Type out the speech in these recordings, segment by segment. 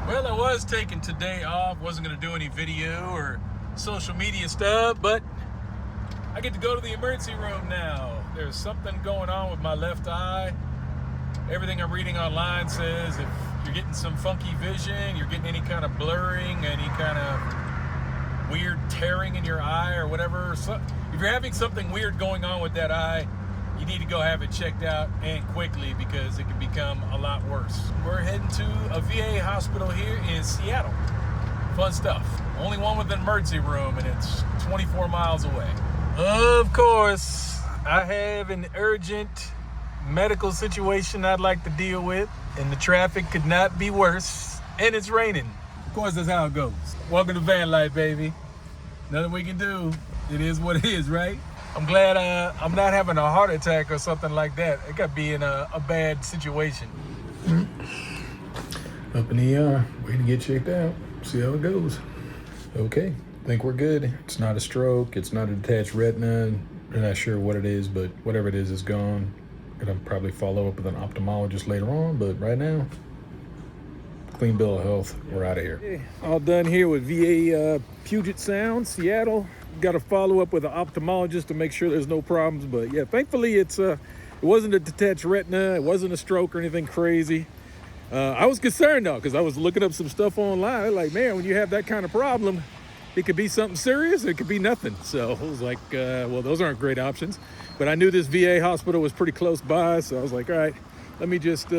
Well, I was taking today off, wasn't going to do any video or social media stuff, but I get to go to the emergency room now. There's something going on with my left eye. Everything I'm reading online says if you're getting some funky vision, you're getting any kind of blurring, any kind of weird tearing in your eye or whatever. So if you're having something weird going on with that eye, you need to go have it checked out and quickly because it can become a lot worse. We're heading to a VA hospital here in Seattle. Fun stuff. Only one with an emergency room and it's 24 miles away. Of course, I have an urgent medical situation I'd like to deal with, and the traffic could not be worse, and it's raining. Of course, that's how it goes. Welcome to van life, baby. Nothing we can do. It is what it is, right? I'm glad I'm not having a heart attack or something like that. It could be in a bad situation. Up in the ER, waiting to get checked out. See how it goes. Okay, think we're good. It's not a stroke. It's not a detached retina. I'm not sure what it is, but whatever it is gone. Gonna probably follow up with an ophthalmologist later on, but right now, clean bill of health. We're out of here. Okay, all done here with VA Puget Sound, Seattle. Got to follow up with an ophthalmologist to make sure there's no problems. But yeah, thankfully it wasn't a detached retina. It wasn't a stroke or anything crazy. I was concerned though, because I was looking up some stuff online. Like, man, when you have that kind of problem, it could be something serious. It could be nothing. So I was like, well, those aren't great options. But I knew this VA hospital was pretty close by. So I was like, all right, let me just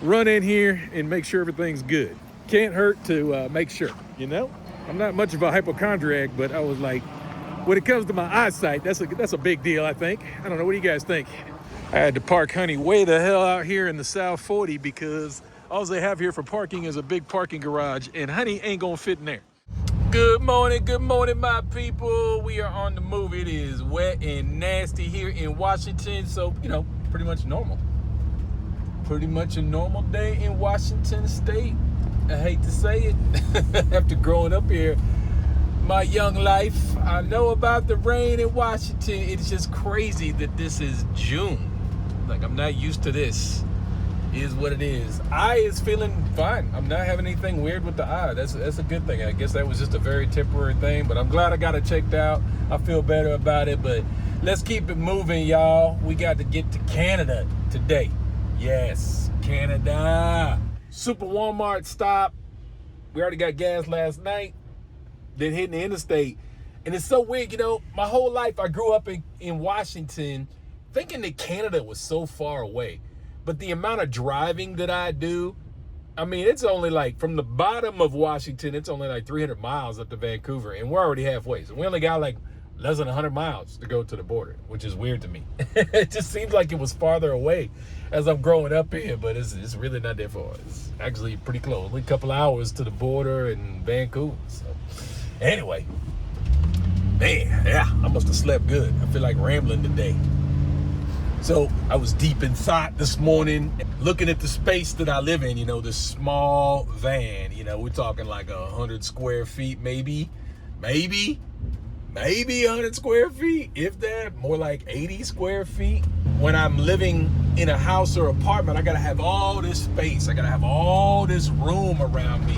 run in here and make sure everything's good. Can't hurt to make sure, you know? I'm not much of a hypochondriac, but I was like, when it comes to my eyesight, that's a big deal, I think. I don't know, what do you guys think? I had to park Honey way the hell out here in the South 40 because all they have here for parking is a big parking garage, and Honey ain't gonna fit in there. Good morning, my people. We are on the move. It is wet and nasty here in Washington, so, you know, pretty much normal. Pretty much a normal day in Washington State. I hate to say it, after growing up here my young life, I know about the rain in Washington. It's just crazy that this is June. Like, I'm not used to this. It is what it is. Eye is feeling fine. I'm not having anything weird with the eye. That's a good thing. I guess that was just a very temporary thing, but I'm glad I got it checked out. I feel better about it, but let's keep it moving, y'all. We got to get to Canada today. Yes, Canada. Super Walmart stop. We already got gas last night. Then hitting the interstate. And it's so weird, you know, my whole life I grew up in Washington thinking that Canada was so far away. But the amount of driving that I do, I mean, it's only like from the bottom of Washington, it's only like 300 miles up to Vancouver. And we're already halfway. So we only got like less than 100 miles to go to the border, which is weird to me. It just seems like it was farther away as I'm growing up here, but it's really not that far. It's actually pretty close. Only a couple hours to the border in Vancouver. So anyway, man, yeah, I must have slept good. I feel like rambling today. So I was deep in thought this morning, looking at the space that I live in, you know, this small van, you know, we're talking like 100 square feet, maybe 100 square feet, if that, more like 80 square feet. When I'm living in a house or apartment, I gotta have all this space. I gotta have all this room around me,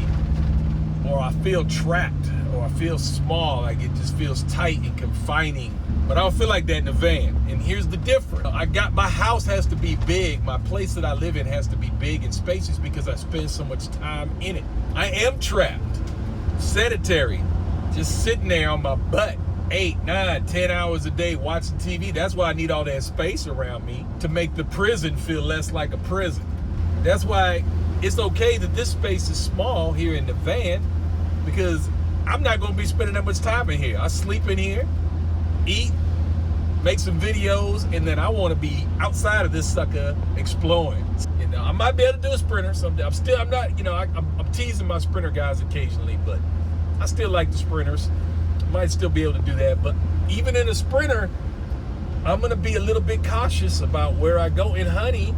or I feel trapped, or I feel small, like it just feels tight and confining. But I don't feel like that in the van. And here's the difference. My house has to be big. My place that I live in has to be big and spacious because I spend so much time in it. I am trapped, sedentary, just sitting there on my butt 8, 9, 10 hours a day watching TV. That's why I need all that space around me to make the prison feel less like a prison. That's why it's okay that this space is small here in the van, because I'm not going to be spending that much time in here. I sleep in here, eat, make some videos, and then I want to be outside of this sucker exploring. You know, I might be able to do a sprinter someday. I'm not, you know, I'm teasing my sprinter guys occasionally, but I still like the sprinters. Might still be able to do that, but even in a sprinter, I'm gonna be a little bit cautious about where I go. And Honey,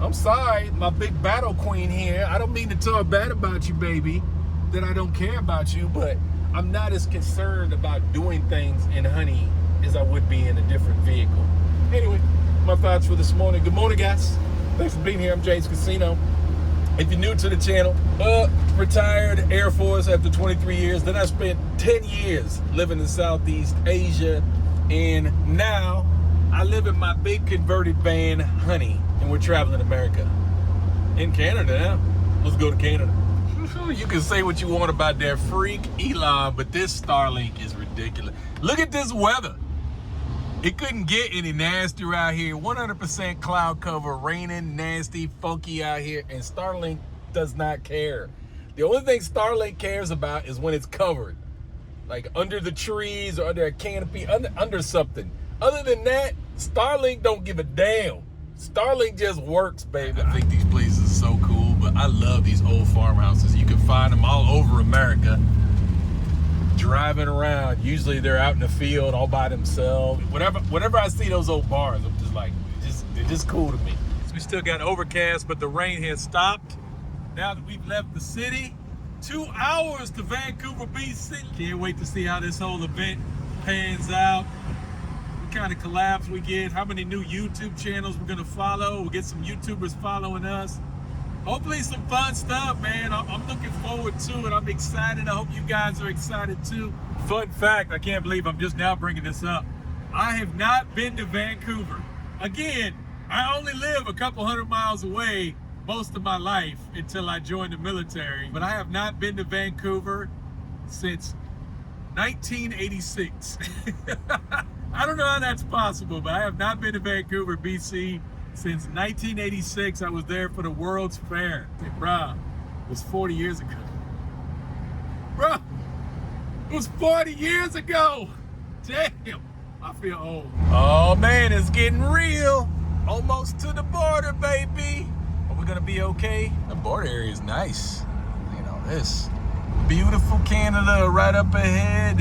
I'm sorry, my big battle queen here, I don't mean to talk bad about you, baby, that I don't care about you, but I'm not as concerned about doing things in Honey as I would be in a different vehicle. Anyway, my thoughts for this morning. Good morning, guys. Thanks for being here. I'm James Casino. If you're new to the channel, retired Air Force after 23 years. Then I spent 10 years living in Southeast Asia. And now I live in my big converted van, Honey. And we're traveling America. In Canada now. Let's go to Canada. You can say what you want about that freak Elon, but this Starlink is ridiculous. Look at this weather. It couldn't get any nastier out here. 100% cloud cover, raining, nasty, funky out here, and Starlink does not care. The only thing Starlink cares about is when it's covered, like under the trees or under a canopy, under something. Other than that, Starlink don't give a damn. Starlink just works, baby. I think these places are so cool, but I love these old farmhouses. You can find them all over America. Driving around, usually they're out in the field all by themselves. Whenever I see those old bars, I'm just like, they're just cool to me. So we still got overcast, but the rain has stopped. Now that we've left the city, 2 hours to Vancouver, BC. Can't wait to see how this whole event pans out. What kind of collabs we get, how many new YouTube channels we're gonna follow. We'll get some YouTubers following us. Hopefully some fun stuff, man. I'm looking forward to it. I'm excited. I hope you guys are excited too. Fun fact, I can't believe I'm just now bringing this up. I have not been to Vancouver. Again, I only live a couple 100 miles away most of my life until I joined the military. But I have not been to Vancouver since 1986. I don't know how that's possible, but I have not been to Vancouver, BC, since 1986. I was there for the World's Fair. Hey, bruh, it was 40 years ago. Bruh, it was 40 years ago. Damn, I feel old. Oh man, it's getting real. Almost to the border, baby. Are we gonna be okay? The border area is nice. You know, this beautiful Canada right up ahead.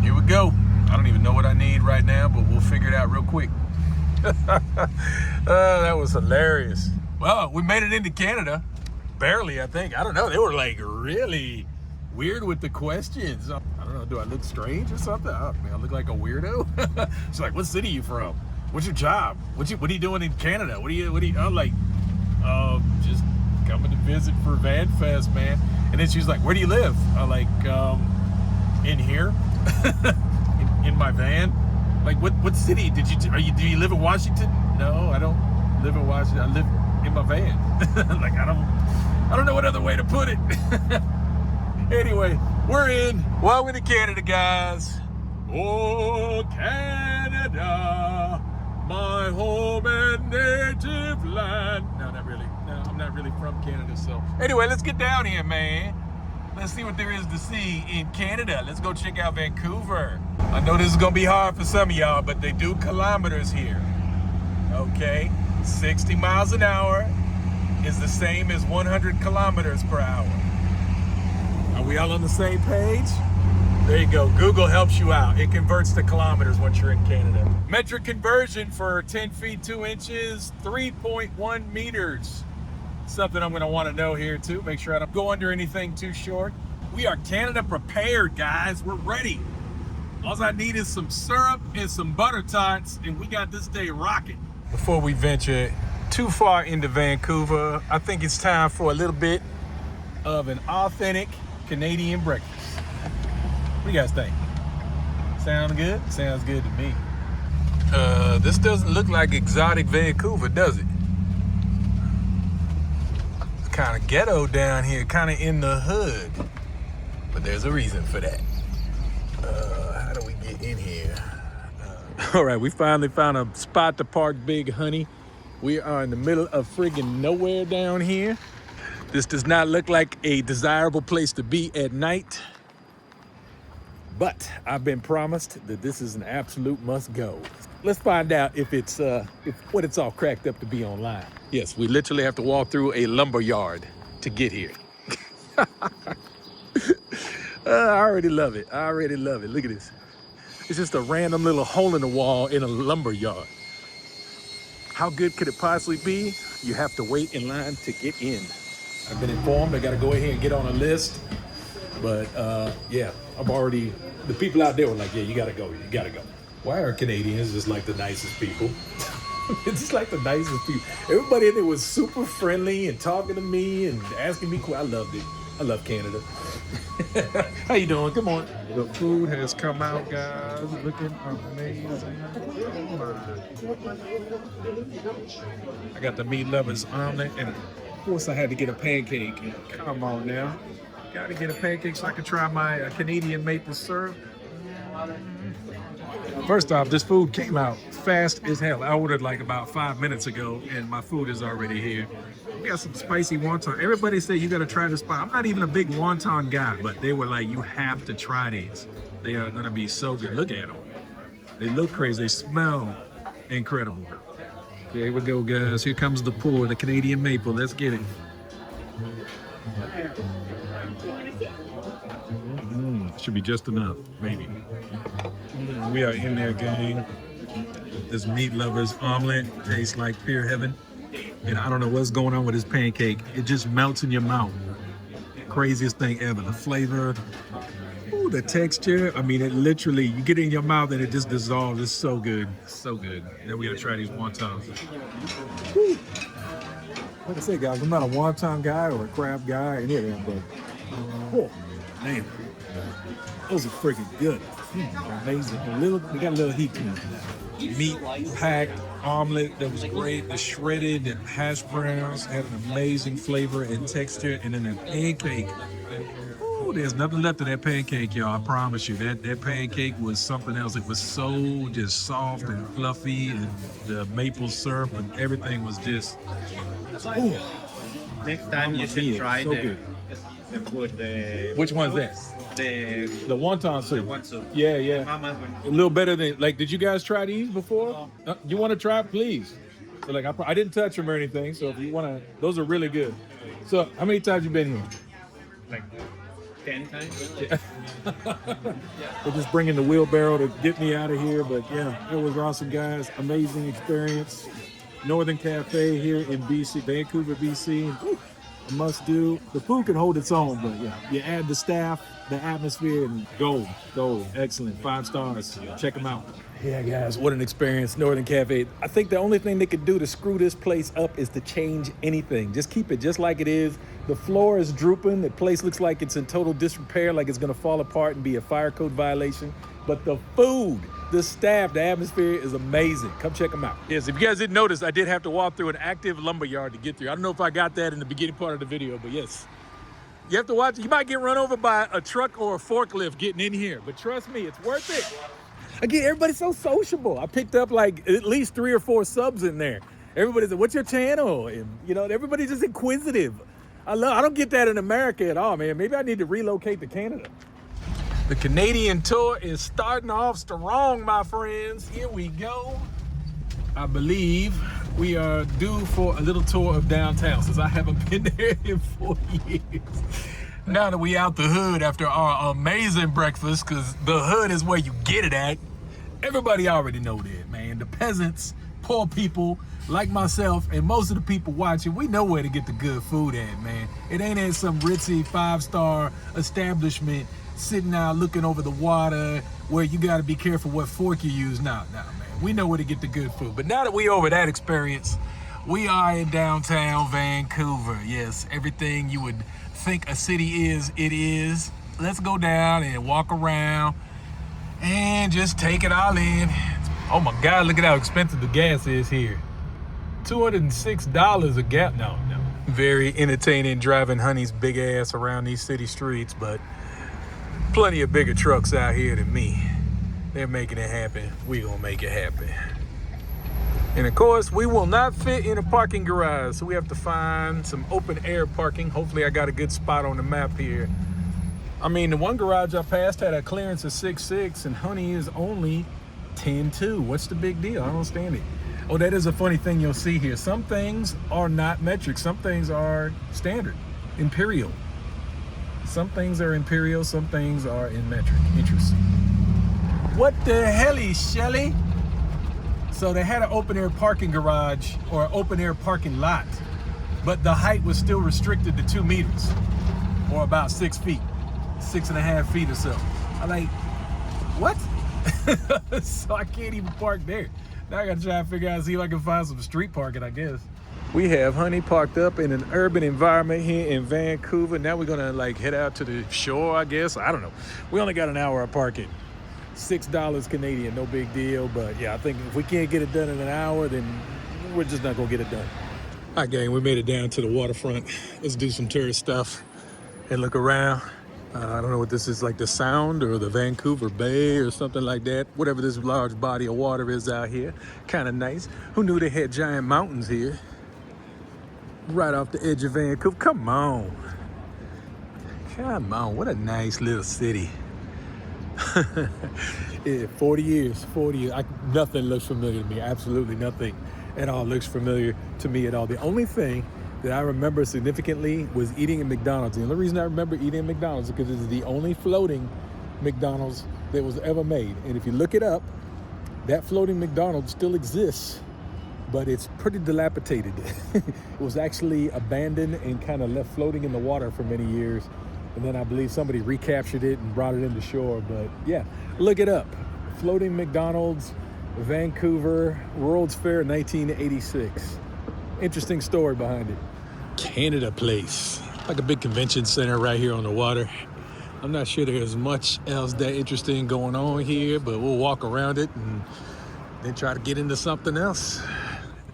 Here we go. I don't even know what I need right now, but we'll figure it out real quick. That was hilarious. Well, we made it into Canada. Barely, I think. I don't know. They were like really weird with the questions. I don't know. Do I look strange or something? I mean, I look like a weirdo. She's like, what city are you from? What's your job? What are you doing in Canada? What are you, I'm like, just coming to visit for Van Fest, man. And then she's like, where do you live? I'm like, in here, in my van. Like, what city do you live in Washington? No, I don't live in Washington. I live in my van. Like, I don't know what other way to put it. Anyway, we're in. Welcome to Canada, guys. Oh, Canada, my home and native land. No, not really. No, I'm not really from Canada, so. Anyway, let's get down here, man. Let's see what there is to see in Canada. Let's go check out Vancouver. I know this is gonna be hard for some of y'all, but they do kilometers here. Okay, 60 miles an hour is the same as 100 kilometers per hour. Are we all on the same page? There you go, Google helps you out. It converts to kilometers once you're in Canada. Metric conversion for 10 feet 2 inches, 3.1 meters. Something I'm gonna wanna know here too. Make sure I don't go under anything too short. We are Canada prepared, guys. We're ready. All I need is some syrup and some butter tarts, and we got this day rocking. Before we venture too far into Vancouver, I think it's time for a little bit of an authentic Canadian breakfast. What do you guys think? Sound good? Sounds good to me. This doesn't look like exotic Vancouver, does it? It's kind of ghetto down here, kind of in the hood. But there's a reason for that. How do we get in here? All right, we finally found a spot to park Big Honey. We are in the middle of friggin' nowhere down here. This does not look like a desirable place to be at night. But I've been promised that this is an absolute must go. Let's find out if it's what it's all cracked up to be online. Yes, we literally have to walk through a lumber yard to get here. I already love it. I already love it. Look at this. It's just a random little hole in the wall in a lumber yard. How good could it possibly be? You have to wait in line to get in. I've been informed I gotta go ahead and get on a list. But yeah, the people out there were like, yeah, you gotta go, you gotta go. Why are Canadians just like the nicest people? It's just like the nicest people. Everybody in there was super friendly and talking to me and asking me. I loved it. I love Canada. How you doing? Good morning. The food has come out, guys. Looking amazing. I got the meat lovers omelet, and of course I had to get a pancake. Come on now. Got to get a pancake so I can try my Canadian maple syrup. First off, this food came out fast as hell. I ordered like about 5 minutes ago, and my food is already here. We got some spicy wonton. Everybody said you got to try this spot. I'm not even a big wonton guy, but they were like, you have to try these. They are going to be so good. Look at them. They look crazy. They smell incredible. Okay, here we go, guys. Here comes the pour, the Canadian maple. Let's get it. Should be just enough, maybe. We are in there, gang. This meat lovers omelet tastes like pure heaven. And I don't know what's going on with this pancake. It just melts in your mouth. Craziest thing ever. The flavor, ooh, the texture. I mean, it literally, you get it in your mouth and it just dissolves. It's so good. So good. Then we gotta try these wontons. Woo. Like I said, guys, I'm not a wonton guy or a crab guy or any of that, but oh, man. Those are freaking good. Amazing. They got a little heat to them. Meat packed omelet that was great. The shredded hash browns had an amazing flavor and texture. And then the pancake. Ooh, there's nothing left of that pancake, y'all. I promise you. That pancake was something else. It was so just soft and fluffy, and the maple syrup and everything was just. Ooh. Next time you should try so good. Which one's that? The wonton soup. Yeah. A little better than, like, did you guys try these before? You want to try it, please? So, like, I didn't touch them or anything, so if you want to, those are really good. So, how many times you been here? Like 10 times. Yeah. They're just bringing the wheelbarrow to get me out of here, but yeah, it was awesome, guys. Amazing experience. Northern Cafe here in BC, Vancouver, BC. A must do. The food can hold its own, but yeah, you add the staff, the atmosphere, and gold. Excellent. 5 stars. Check them out. Yeah, guys, what an experience. Northern Cafe. I think the only thing they could do to screw this place up is to change anything. Just keep it just like it is. The floor is drooping. The place looks like it's in total disrepair, like it's going to fall apart and be a fire code violation. But the food, the staff, the atmosphere is amazing. Come check them out. Yes, if you guys didn't notice, I did have to walk through an active lumber yard to get through. I don't know if I got that in the beginning part of the video, but yes. You have to watch. You might get run over by a truck or a forklift getting in here, but trust me, it's worth it. Again, everybody's so sociable. I picked up like at least 3 or 4 subs in there. Everybody's like, what's your channel? And, you know, everybody's just inquisitive. I don't get that in America at all, man. Maybe I need to relocate to Canada. The Canadian tour is starting off strong, my friends. Here we go. I believe we are due for a little tour of downtown since I haven't been there in 4 years. Now that we out the hood after our amazing breakfast, because the hood is where you get it at, everybody already know that, man. The peasants, poor people like myself, and most of the people watching, we know where to get the good food at, man. It ain't at some ritzy 5-star establishment sitting out looking over the water where you got to be careful what fork you use. Nah, man. We know where to get the good food. But now that we over that experience, we are in downtown Vancouver. Yes, everything you would think a city is, it is. Let's go down and walk around and just take it all in. Oh my God, look at how expensive the gas is here. $206 a gallon. No. Very entertaining driving Honey's big ass around these city streets, but plenty of bigger trucks out here than me. They're making it happen. We gonna make it happen. And of course, we will not fit in a parking garage, so we have to find some open air parking. Hopefully I got a good spot on the map here. I mean, the one garage I passed had a clearance of 6'6", and Honey is only 10'2". What's the big deal? I don't understand it. Oh, that is a funny thing you'll see here. Some things are not metric. Some things are standard, imperial. Some things are imperial, some things are in metric. Interesting. What the hell is Shelly? So they had an open air parking garage or open air parking lot, but the height was still restricted to 2 meters or about 6 feet, 6.5 feet or so. I'm like, what? So I can't even park there. Now I gotta try to figure out, see if I can find some street parking, I guess. We have Honey parked up in an urban environment here in Vancouver. Now we're gonna like head out to the shore, I guess. I don't know. We only got an hour of parking. $6 Canadian, no big deal. But yeah, I think if we can't get it done in an hour, then we're just not gonna get it done. All right, gang, we made it down to the waterfront. Let's do some tourist stuff and look around. I don't know what this is, like the Sound or the Vancouver Bay or something like that. Whatever this large body of water is out here. Kind of nice. Who knew they had giant mountains here? Right off the edge of Vancouver. Come on. Come on, what a nice little city. Yeah, 40 years. Nothing looks familiar to me. Absolutely nothing at all looks familiar to me at all. The only thing that I remember significantly was eating at McDonald's. The only reason I remember eating at McDonald's is because it's the only floating McDonald's that was ever made. And if you look it up, that floating McDonald's still exists, but it's pretty dilapidated. It was actually abandoned and kind of left floating in the water for many years. And then I believe somebody recaptured it and brought it into shore. But yeah, look it up. Floating McDonald's, Vancouver, World's Fair 1986. Interesting story behind it. Canada Place, like a big convention center right here on the water. I'm not sure there's much else that interesting going on here, but we'll walk around it and then try to get into something else.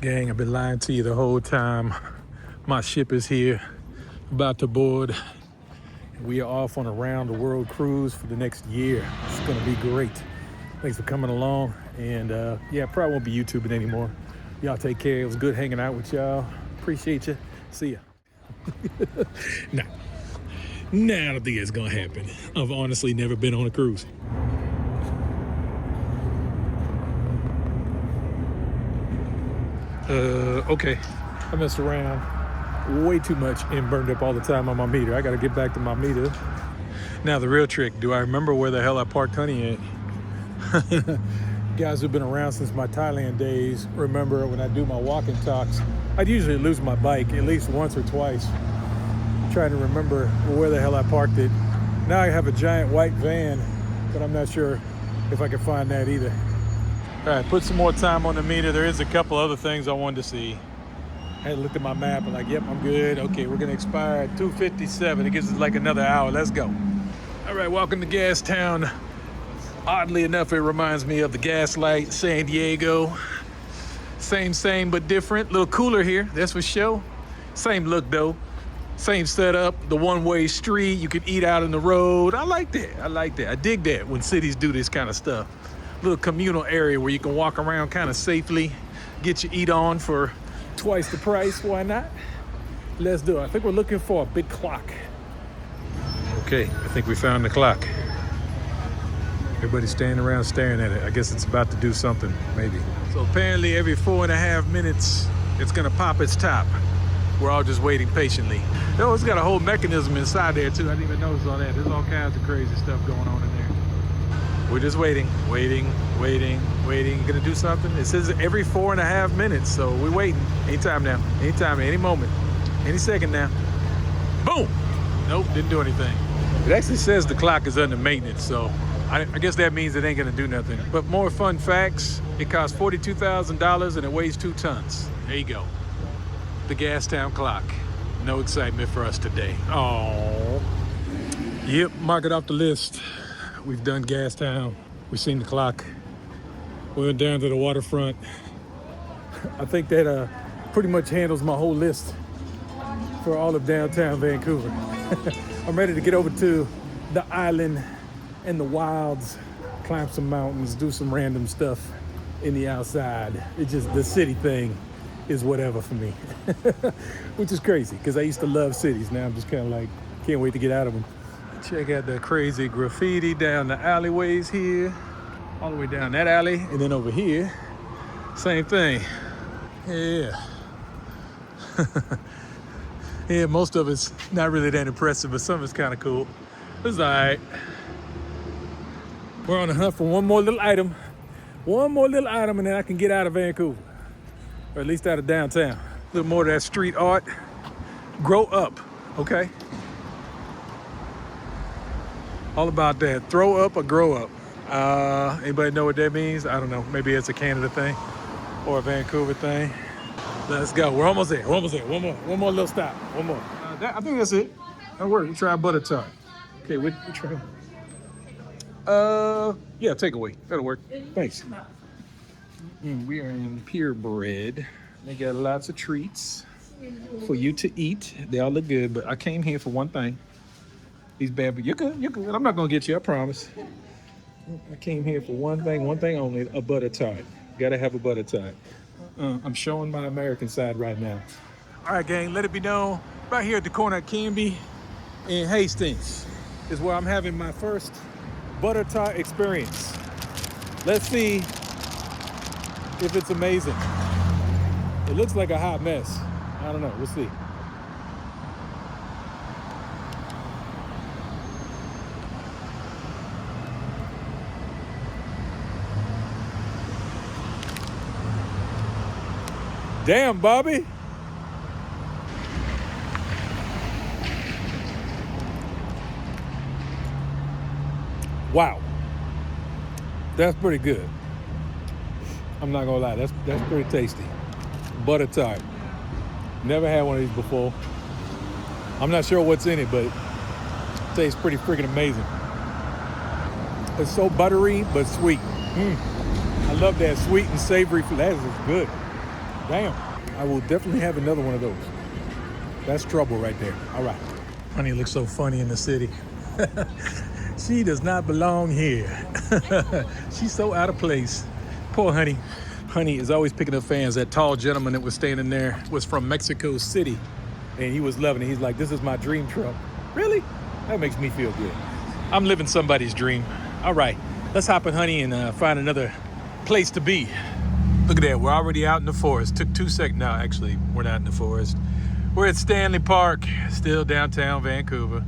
Gang, I've been lying to you the whole time. My ship is here, about to board. We are off on a round the world cruise for the next year. It's gonna be great. Thanks for coming along. And yeah, probably won't be YouTubing anymore. Y'all take care. It was good hanging out with y'all. Appreciate you. See ya. Nah, I don't think it's gonna happen. I've honestly never been on a cruise. Okay, I messed around way too much and burned up all the time on my meter. I gotta get back to my meter. Now the real trick, do I remember where the hell I parked Honey at? Guys who've been around since my Thailand days remember when I do my walking talks, I'd usually lose my bike at least once or twice. I'm trying to remember where the hell I parked it. Now I have a giant white van, but I'm not sure if I can find that either. All right, put some more time on the meter. There is a couple other things I wanted to see. I had looked at my map and like, yep, I'm good. Okay, we're gonna expire at 2:57. It gives us like another hour. Let's go. All right, welcome to Gastown. Oddly enough, it reminds me of the Gaslight San Diego. Same, but different. A little cooler here, that's for sure. Same look though. Same setup, the one-way street. You could eat out in the road. I like that. I dig that when cities do this kind of stuff. Little communal area where you can walk around kind of safely, get your eat on for twice the price. Why not? Let's do it. I think we're looking for a big clock. Okay, I think we found the clock. Everybody's standing around staring at it. I guess it's about to do something, maybe. So apparently every 4.5 minutes, it's gonna pop its top. We're all just waiting patiently. Oh, it's got a whole mechanism inside there too. I didn't even notice all that. There's all kinds of crazy stuff going on in there. We're just waiting. Gonna do something? It says every 4.5 minutes, so we're waiting. Anytime now, any moment, any second now. Boom! Nope, didn't do anything. It actually says the clock is under maintenance, so I guess that means it ain't gonna do nothing. But more fun facts, it costs $42,000 and it weighs 2 tons. There you go. The Gastown clock. No excitement for us today. Oh. Yep, mark it off the list. We've done Gastown. We've seen the clock. We went down to the waterfront. I think that pretty much handles my whole list for all of downtown Vancouver. I'm ready to get over to the island and the wilds, climb some mountains, do some random stuff in the outside. It's just the city thing is whatever for me, which is crazy because I used to love cities. Now I'm just kind of like, can't wait to get out of them. Check out the crazy graffiti down the alleyways here, all the way down that alley, and then over here, same thing. Yeah. Yeah, most of it's not really that impressive, but some of it's kind of cool. It's all right. We're on the hunt for one more little item, and then I can get out of Vancouver, or at least out of downtown. A little more of that street art. Grow up, okay? All about that. Throw up or grow up. Anybody know what that means? I don't know. Maybe it's a Canada thing. or a Vancouver thing. Let's go. We're almost there. We're almost there. One more little stop. One more. I think that's it. That worked. We try butter tart. Okay, we try. Yeah, takeaway. That'll work. Thanks. We are in Purebred. They got lots of treats for you to eat. They all look good, but I came here for one thing. These bad, but you're good. You're good. I'm not gonna get you. I promise. I came here for one thing only: a butter tart. Gotta have a butter tart. I'm showing my American side right now. All right, gang. Let it be known. Right here at the corner of Canby and Hastings is where I'm having my first butter tart experience. Let's see if it's amazing. It looks like a hot mess. I don't know. We'll see. Damn, Bobby. Wow. That's pretty good. I'm not gonna lie, that's pretty tasty. Butter tart. Never had one of these before. I'm not sure what's in it, but it tastes pretty freaking amazing. It's so buttery, but sweet. I love that sweet and savory. That is good. Damn. I will definitely have another one of those. That's trouble right there. All right. Honey looks so funny in the city. She does not belong here. She's so out of place. Poor Honey. Honey is always picking up fans. That tall gentleman that was standing there was from Mexico City, and he was loving it. He's like, this is my dream truck. Really? That makes me feel good. I'm living somebody's dream. All right, let's hop in Honey and find another place to be. Look at that, we're already out in the forest. Took 2 seconds. No, actually, we're not in the forest. We're at Stanley Park, still downtown Vancouver,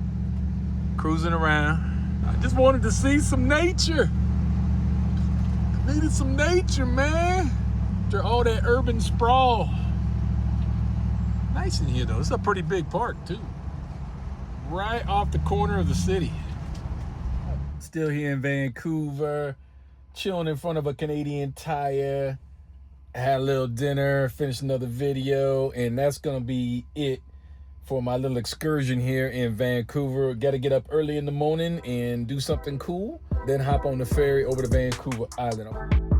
cruising around. I just wanted to see some nature. I needed some nature, man. After all that urban sprawl. Nice in here, though. It's a pretty big park, too. Right off the corner of the city. Still here in Vancouver, chilling in front of a Canadian Tire. Had a little dinner, finished another video, and that's gonna be it for my little excursion here in Vancouver. Got to get up early in the morning and do something cool, then hop on the ferry over to Vancouver Island.